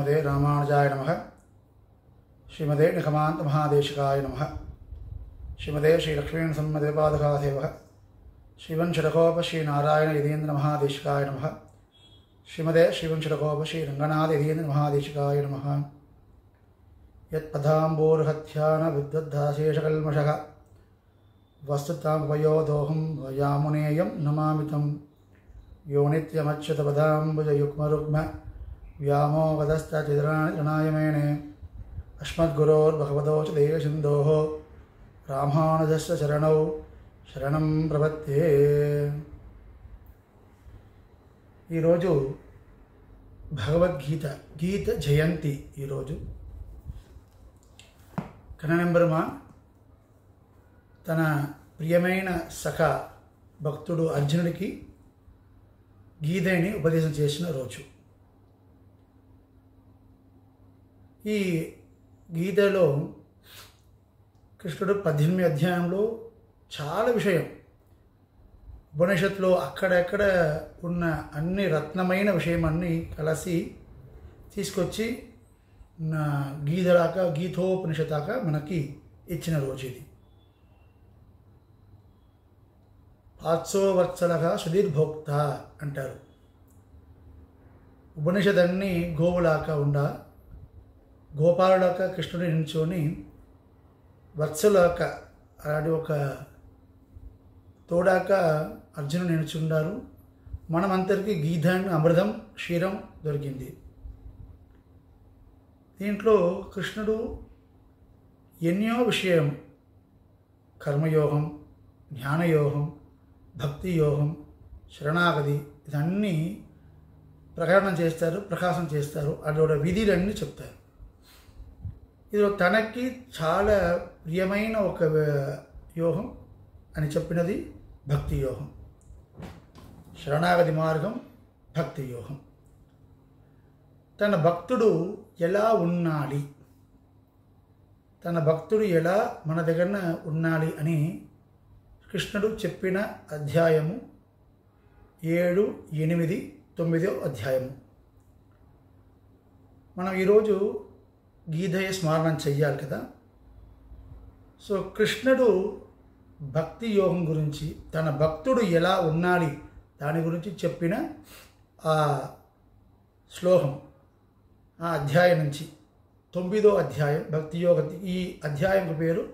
श्रीमते रामानुजाय नमः। श्रीमते निगमान्त महादेशिकाय नमः। श्रीमते श्रीलक्ष्मीनृसिंहदेवपादुकासेवः श्रीवंशरकोप श्रीनारायण यतीन्द्र महादेशिकाय नमः। श्रीमते श्रीवंशरकोप श्रीरंगनाथ यतीन्द्र महादेशिकाय नमः। यत्पदाम्बोर्हत्यान विद्वद्धाशेषकल्मषः वस्तुतामुपयोदोहं यामुनेयं नमामितं। यो नित्यमच्युतपदाम्बुजयुग्मरुग्म व्यामोहतस्तचिद्राणि मेने अस्मद्गुरोर्भगवतोऽच देवसिन्धोः रामानुजस्य चरणौ शरणं प्रपद्ये। ఈరోజు భగవద్గీత గీత జయంతి. ఈరోజు కన్ననంబర్మాన్ తన ప్రియమైన సఖ భక్తుడు అర్జునుడికి గీతని ఉపదేశం చేసిన రోజు. ఈ గీతలో కృష్ణుడు 18వ అధ్యాయంలో చాలా విషయం ఉపనిషత్తులో అక్కడెక్కడ ఉన్న అన్ని రత్నమైన విషయం అన్నీ కలిసి తీసుకొచ్చి గీతోపనిషత్తాక మనకి ఇచ్చిన రోజు ఇది. పాత్సోవర్త్సలగా సుధీర్భోక్త అంటారు. ఉపనిషదన్ని గోవులాక గోపాలులాక కృష్ణుడి నిల్చొని వత్సలాక అలాంటి ఒక తోడాక అర్జునుడు నిలుచుండారు. మనమందరికీ గీతాన్ని అమృతం క్షీరం దొరికింది. దీంట్లో కృష్ణుడు ఎన్నో విషయం కర్మయోగం, జ్ఞానయోగం, భక్తి యోగం, శరణాగతి ఇదన్నీ ప్రకాశం చేస్తారు. అదొక విధులన్నీ చెప్తారు. ఇది తనకి చాలా ప్రియమైన ఒక యోగం అని చెప్పినది భక్తి యోగం, శరణాగతి మార్గం, భక్తి యోగం. తన భక్తుడు ఎలా ఉండాలి, తన భక్తుడు ఎలా మన దగ్గర ఉండాలి అని కృష్ణుడు చెప్పిన అధ్యాయము 7, 8, 9 అధ్యాయము. మనం ఈరోజు గీతయ స్మరణం చెయ్యాలి కదా. సో కృష్ణుడు భక్తి యోగం గురించి, తన భక్తుడు ఎలా ఉండాలి దాని గురించి చెప్పిన ఆ శ్లోకం, ఆ అధ్యాయం నుంచి 9వ అధ్యాయం భక్తి యోగ. ఈ అధ్యాయం పేరు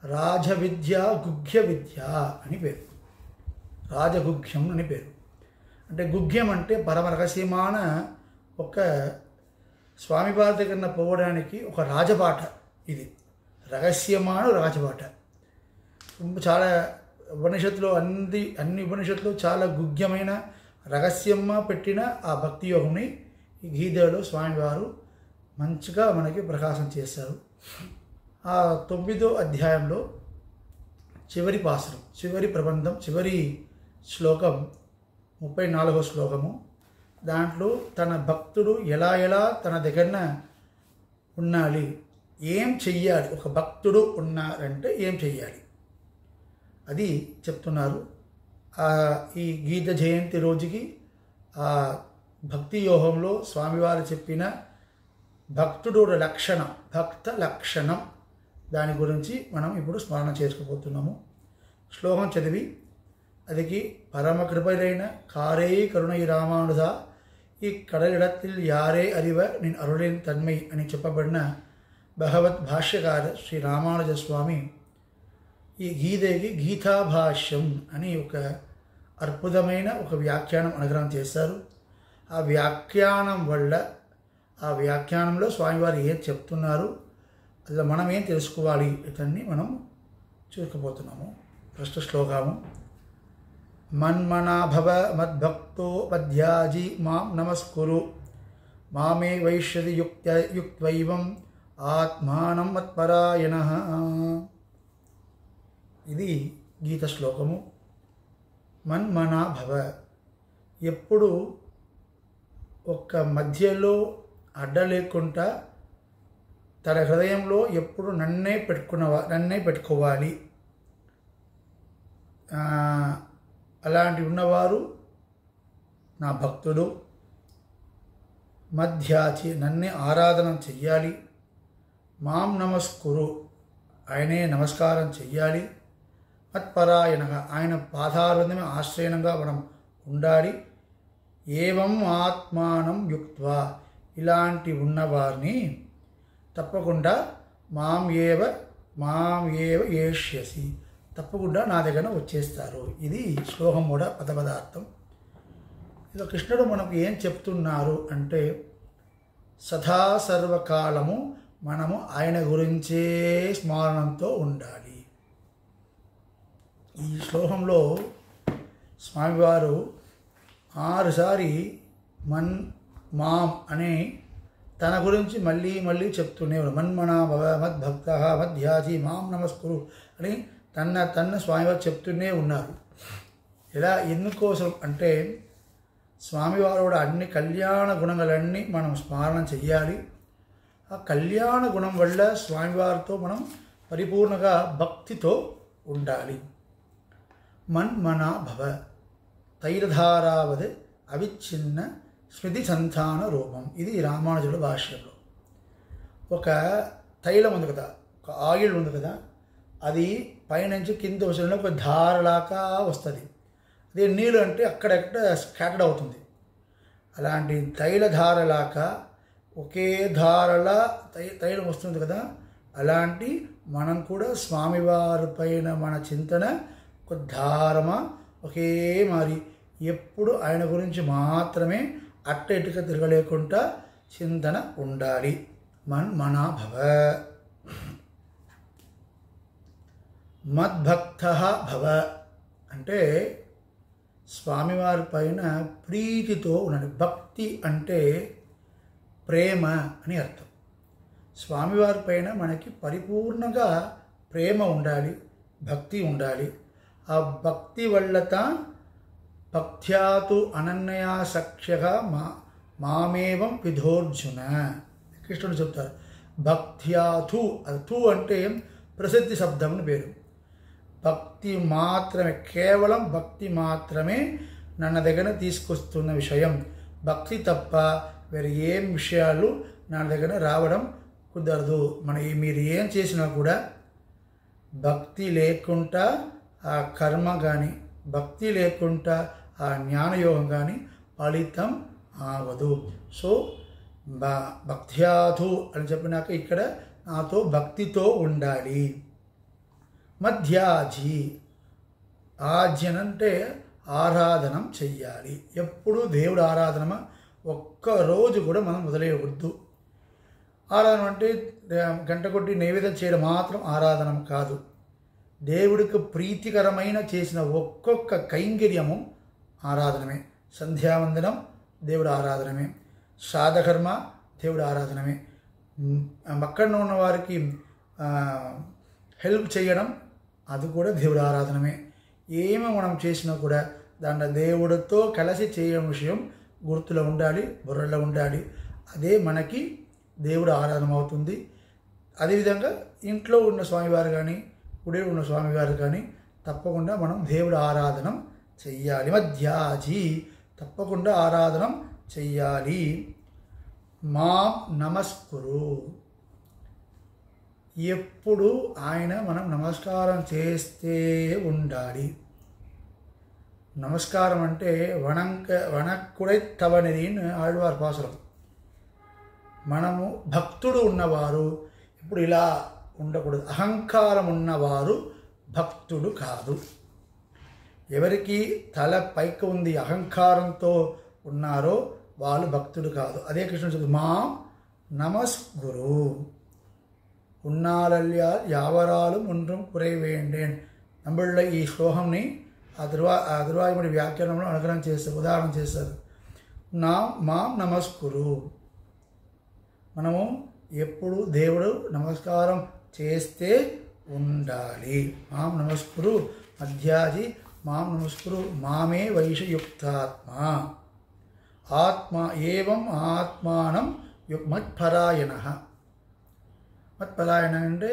రాజవిద్య గుగ్య విద్య అని పేరు. రాజగుగ్యం అని పేరు. అంటే గుగ్యం అంటే పరమ రహస్యమైన ఒక స్వామివారి దగ్గర పోవడానికి ఒక రాజబాట. ఇది రహస్యమైన రాజబాట. చాలా ఉపనిషత్తులో అన్ని ఉపనిషత్తులో చాలా గుగ్యమైన రహస్యంగా పెట్టిన ఆ భక్తి యోగంని ఈ గీతలో స్వామివారు మంచిగా మనకి ప్రకాశం చేశారు. ఆ 9వ అధ్యాయంలో చివరి పాసురం, చివరి ప్రబంధం, చివరి శ్లోకం 34వ శ్లోకము. దాంట్లో తన భక్తుడు ఎలా తన దగ్గర ఉండాలి, ఏం చెయ్యాలి, ఒక భక్తుడు ఉన్నారంటే ఏం చెయ్యాలి అది చెప్తున్నారు. ఈ గీత జయంతి రోజుకి ఆ భక్తి యోగంలో స్వామివారు చెప్పిన భక్తుడు లక్షణం, భక్త లక్షణం, దాని గురించి మనం ఇప్పుడు స్మరణ చేసుకోబోతున్నాము. శ్లోకం చదివి అదికి పరమ కృపైన కారే కరుణై రామానుజా ఈ కడలిడత్తిల్ యారే అరివ నేను అరుళైన తన్మై అని చెప్పబడిన భగవద్ భాష్యకార శ్రీ రామానుజ స్వామి ఈ గీతకి గీతాభాష్యం అని ఒక అద్భుతమైన ఒక వ్యాఖ్యానం అనుగ్రహం చేశారు. ఆ వ్యాఖ్యానం వల్ల, ఆ వ్యాఖ్యానంలో స్వామివారు ఏం చెప్తున్నారు, అసలు మనం ఏం తెలుసుకోవాలి ఇతన్ని మనం చూసుకోబోతున్నాము. ఫస్ట్ శ్లోకము. మన్మనాభవ మద్భక్తో మధ్యాజీ మాం నమస్కురు మామే వైష్యది యుక్త్వైవం ఆత్మానం మత్పరాయణః. ఇది గీత శ్లోకము. మన్మనాభవ, ఎప్పుడు ఒక మధ్యలో అడ్డ లేకుండా తన హృదయంలో ఎప్పుడు నన్నే పెట్టుకోవాలి. అలాంటి ఉన్నవారు నా భక్తుడు. మధ్యాచి నన్నే ఆరాధన చెయ్యాలి, మాం నమస్కురు ఆయనే నమస్కారం చెయ్యాలి, మత్పరాయణగా ఆయన పాదారవిందమే ఆశ్రయణంగా మనం ఉండాలి. ఏవం ఆత్మానం యుక్త్వా ఇలాంటి ఉన్నవారిని తప్పకుండా మాం ఏవ ఏష్యసి తప్పకుండా నా దగ్గర వచ్చేస్తారు. ఇది శ్లోకం కూడా పదపదార్థం. ఇలా కృష్ణుడు మనకు ఏం చెప్తున్నారు అంటే సదా సర్వకాలము మనము ఆయన గురించే స్మరణంతో ఉండాలి. ఈ శ్లోకంలో స్వామివారు 6 సారి మాం అనే తన గురించి మళ్ళీ మళ్ళీ చెప్తూనేవారు. మన్మనా భవ మద్భక్త మధ్యాజీ మాం నమస్కురు అని తన్న స్వామివారు చెప్తూనే ఉన్నారు. ఇలా ఎందుకోసం అంటే స్వామివారు కూడా అన్ని కళ్యాణ గుణములన్నీ మనం స్మరణ చెయ్యాలి. ఆ కళ్యాణ గుణం వల్ల స్వామివారితో మనం పరిపూర్ణంగా భక్తితో ఉండాలి. మన్మనా భవ తైలధారావద్ అవిచ్ఛిన్న స్మృతి సంతాన రూపం. ఇది రామానుజుల భాష్యంలో. ఒక తైలం ఉంది కదా, ఒక ఆయిల్ ఉంది కదా, అది పైనుంచి కింద వచ్చిన ఒక ధారలాగా వస్తుంది. అదే నీళ్ళు అంటే అక్కడక్కడ స్కాటర్డ్ అవుతుంది. అలాంటి తైలధారలాగా ఒకే ధారలా తైలం వస్తుంది కదా, అలాంటి మనం కూడా స్వామివారి పైన మన చింతన ఒక ధారమా ఒకే మారి ఎప్పుడు ఆయన గురించి మాత్రమే అట్ట ఇటుక తిరగలేకుండా చింతన ఉండాలి. మన్మనా భవ మద్భక్త భవ అంటే స్వామివారి పైన ప్రీతితో ఉండాలి. భక్తి అంటే ప్రేమ అని అర్థం. స్వామివారి పైన మనకి పరిపూర్ణంగా ప్రేమ ఉండాలి, భక్తి ఉండాలి. ఆ భక్తి వల్లత భక్త్యాతు అనన్యా సఖ్యగా మామేవం విధోర్జున. కృష్ణుడు చెప్తారు భక్త్యాతు. అది తు అంటే ప్రసిద్ధి శబ్దం అని పేరు. భక్తి మాత్రమే, కేవలం భక్తి మాత్రమే నన్న దగ్గర తీసుకొస్తున్న విషయం. భక్తి తప్ప వేరే ఏం విషయాలు నా దగ్గర రావడం కుదరదు. మీరు ఏం చేసినా కూడా భక్తి లేకుండా ఆ కర్మ కానీ, భక్తి లేకుండా ఆ జ్ఞానయోగం కానీ ఫలితం ఆవదు. సో భక్త్యాధు అని చెప్పినాక ఇక్కడ నాతో భక్తితో ఉండాలి. మధ్యాజీ ఆజ్యనంటే ఆరాధనం చెయ్యాలి. ఎప్పుడు దేవుడు ఆరాధన ఒక్కరోజు కూడా మనం వదిలేయవద్దు. ఆరాధన అంటే గంట కొట్టి నైవేద్యం చేయడం మాత్రం ఆరాధన కాదు. దేవుడికి ప్రీతికరమైన చేసిన ఒక్కొక్క కైంకర్యము ఆరాధనమే. సంధ్యావందనం దేవుడు ఆరాధనమే, శ్రాద్ధకర్మ దేవుడు ఆరాధనమే, పక్కన ఉన్న వారికి హెల్ప్ చేయడం అది కూడా దేవుడు ఆరాధనమే. ఏమి మనం చేసినా కూడా దాంట్లో దేవుడితో కలిసి చేయడం విషయం గుర్తులో ఉండాలి, బుర్రలో ఉండాలి. అదే మనకి దేవుడు ఆరాధన అవుతుంది. అదేవిధంగా ఇంట్లో ఉన్న స్వామివారు కానీ, గుడి ఉన్న స్వామివారు కానీ తప్పకుండా మనం దేవుడు ఆరాధన చెయ్యాలి. మధ్యాజీ తప్పకుండా ఆరాధన చెయ్యాలి. మాం నమస్కురు ఎప్పుడు ఆయన మనం నమస్కారం చేస్తే ఉండాలి. నమస్కారం అంటే వణక్కుడై తవనిదిని ఆళ్వార్ పాసురం. మనము భక్తుడు ఉన్నవారు ఇప్పుడు ఇలా ఉండకూడదు. అహంకారం ఉన్నవారు భక్తుడు కాదు. ఎవరికి తల పైకి ఉంది అహంకారంతో ఉన్నారో వాళ్ళు భక్తుడు కాదు. అదే కృష్ణుడు చెప్తుంది మాం నమస్కురు ఉన్నాలల్యాల్ యావరాలు ఒன்றும் குறைவேண்டேன். நம்மள ఈ శ్లోకంని అదుర్వాయుడి వ్యాఖ్యానంలో అనుగ్రహం చేస్తారు, ఉదాహరణ చేస్తారు. మాం నమస్కురు మనము ఎప్పుడు దేవుడు నమస్కారం చేస్తే ఉండాలి. మాం నమస్కురు మధ్యాజీ మాం నమస్కురు మామే వైషయుక్తాత్మ ఆత్మ ఏవం ఆత్మానం మత్పరాయణ. మత్పరాయణ అంటే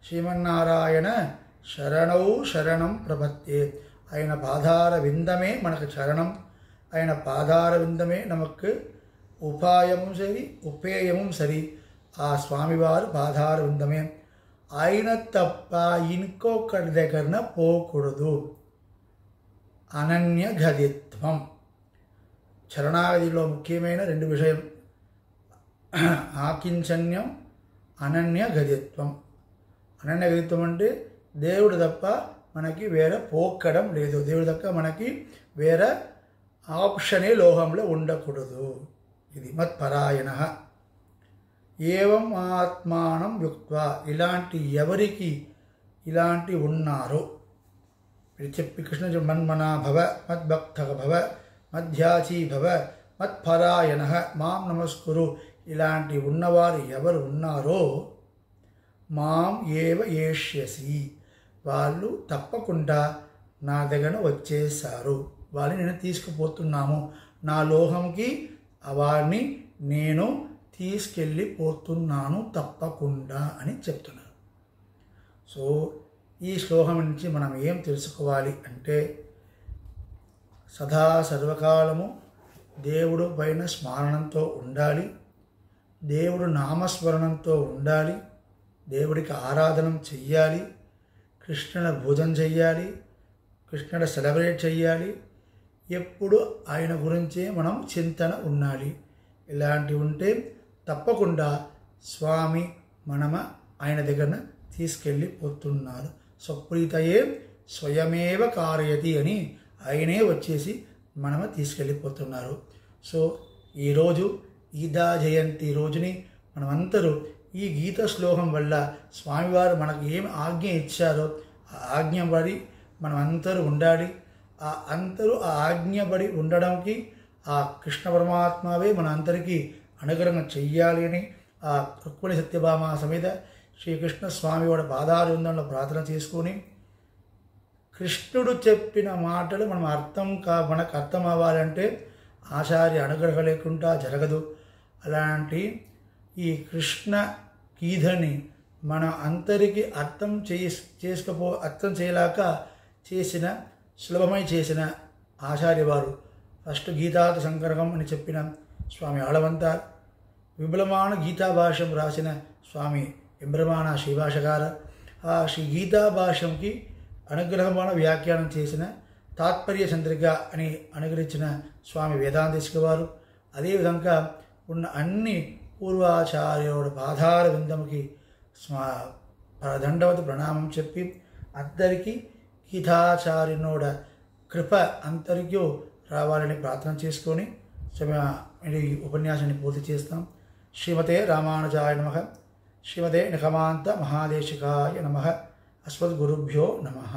శ్రీమన్నారాయణ శరణౌ శరణం ప్రపత్తే. ఆయన పాదార విందమే మనకు శరణం, ఆయన పాదార విందమే நமக்கு ఉపాయము సరి ఉపేయము సరి ఆ స్వామివారు పాదార విందమే. ఆయన తప్ప ఇంకొకరి దగ్గరన పోకూడదు. అనన్య గదిత్వం. శరణాగతిలో ముఖ్యమైన 2 విషయం, ఆకించన్యం, అనన్య గదిత్వం. అనన్య గదిత్వం అంటే దేవుడు తప్ప మనకి వేరే పోక్కడం లేదు, దేవుడు తప్ప మనకి వేరే ఆప్షనే లోకంలో ఉండకూడదు. ఇది మత్పరాయణ. ఏవం ఆత్మానం యుక్త్వా. ఇలాంటి ఎవరికి ఇలాంటి ఉన్నారో ఇది చెప్పి కృష్ణ మన్మనా భవ మద్భక్త భవ మధ్యాచీ భవ మత్పరాయణ మాం నమస్కురు. ఇలాంటి ఉన్నవారు ఎవరు ఉన్నారో మాం ఏవ ఏష్యసి. వాళ్ళు తప్పకుండా నా దగ్గర వచ్చేసారు, వాళ్ళని నేను తీసుకుపోతున్నాము, నా లోకంకి వారిని నేను తీసుకెళ్ళిపోతున్నాను తప్పకుండా అని చెప్తున్నారు. సో ఈ శ్లోకం నుంచి మనం ఏం తెలుసుకోవాలి అంటే, సదా సర్వకాలము దేవుడు పైన స్మరణంతో ఉండాలి, దేవుడు నామస్మరణంతో ఉండాలి, దేవుడికి ఆరాధన చెయ్యాలి, కృష్ణుని భోజనం చెయ్యాలి, కృష్ణుని సెలబ్రేట్ చెయ్యాలి, ఎప్పుడు ఆయన గురించే మనం చింతన ఉండాలి. ఇలాంటివి ఉంటే తప్పకుండా స్వామి ఆయన దగ్గర తీసుకెళ్ళిపోతున్నారు. స్వప్రీతయే స్వయమేవ కారయతి అని ఆయనే వచ్చేసి తీసుకెళ్ళిపోతున్నారు. సో ఈరోజు గీతా జయంతి రోజుని మనమందరూ ఈ గీత శ్లోకం వల్ల స్వామివారు మనకు ఏం ఆజ్ఞ ఇచ్చారో ఆ ఆజ్ఞపడి మనమందరూ ఉండాలి. ఆ ఆజ్ఞపడి ఉండడానికి ఆ కృష్ణ పరమాత్మవే మన అందరికీ అనుగ్రహం చెయ్యాలి అని ఆ రుక్మిణి సత్యభామ సమేత శ్రీకృష్ణ స్వామి వారి పాదారవిందంలో ప్రార్థన చేసుకొని, కృష్ణుడు చెప్పిన మాటలు మనకు అర్థం అవ్వాలంటే ఆచార్య అనుగ్రహం లేకుండా జరగదు. అలాంటి ఈ కృష్ణ గీతని మన అందరికీ అర్థం చేయలేక సులభమై చేసిన ఆచార్య వారు ఫస్ట్ గీతాత సంకరకం అని చెప్పిన స్వామి ఆళవంతార్, విపులమాన గీతాభాష్యం రాసిన స్వామి ఎంబ్రమాన శ్రీభాషగార, ఆ శ్రీ గీతాభాష్యంకి అనుగ్రహமான వ్యాఖ్యానం చేసిన తాత్పర్య చంద్రిక అని అనుగ్రహించిన స్వామి వేదాంతేశ్వర వారు, అదేవిధంగా ఉన్న అన్ని పూర్వాచార్యుడు పాదార విందముకి దండవతి ప్రణామం చెప్పి అందరికీ గీతాచార్యునోడ కృప అందరికీ రావాలని ప్రార్థన చేసుకొని ఈ ఉపన్యాసాన్ని పూర్తి చేస్తాం. శ్రీమతే రామానుజాయ నమః. శ్రీమతే నిఖమాంత మహాదేశికాయ నమః. అస్మద్గురుభ్యో నమః.